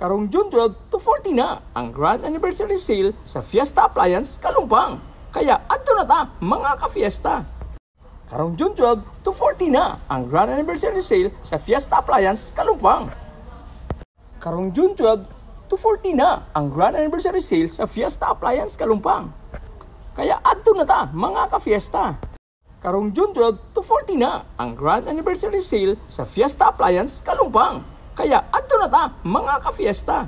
Karong June 12 to 14 na ang Grand Anniversary Sale sa Fiesta Appliance Kalumpang. Kaya adto na ta mga ka-fiesta. Karong June 12 to 14 na ang Grand Anniversary Sale sa Fiesta Appliance Kalumpang. Karong June 12 to 14 na ang Grand Anniversary Sale sa Fiesta Appliance Kalumpang. Kaya adto na ta mga ka-fiesta. Karong June 12 to 14 na ang Grand Anniversary Sale sa Fiesta Appliance Kalumpang. Kaya adto na ta mga ka-fiesta.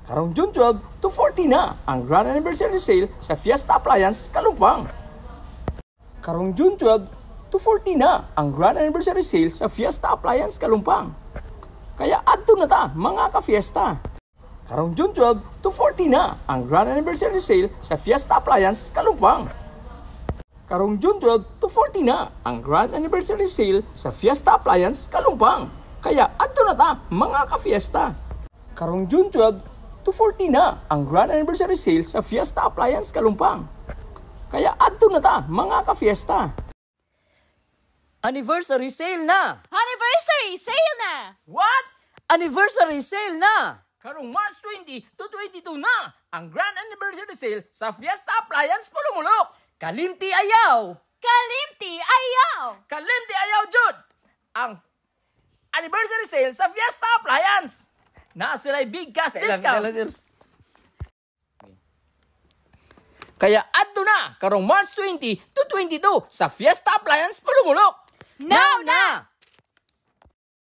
Karong June 12 to 14 na ang Grand Anniversary Sale sa Fiesta Appliance Kalumpang. Karong June 12 to 14 na ang Grand Anniversary Sale sa Fiesta Appliance Kalumpang. Kaya adto na ta mga ka-fiesta. Karong June 12 to 14 na ang Grand Anniversary Sale sa Fiesta Appliance Kalumpang. Karong June 12 to 14 na ang Grand Anniversary Sale sa Fiesta Appliance Kalumpang. Kaya adto na ta mga ka-fiesta. Karong June 12 to 14 na ang Grand Anniversary Sale sa Fiesta Appliance Kalumpang. Kaya adto na ta mga ka-fiesta. Anniversary sale na! Anniversary sale na! What? Anniversary sale na! Karong March 20 to 22 na ang Grand Anniversary Sale sa Fiesta Appliance Pulumulok. Kalimti ayaw! Kalimti ayaw! Kalimti ayaw jud ang Anniversary Sale sa Fiesta Appliance. Na sila'y big cash discount. Kaya adto na karong March 20 to 22 sa Fiesta Appliance Pulumulok. Now na!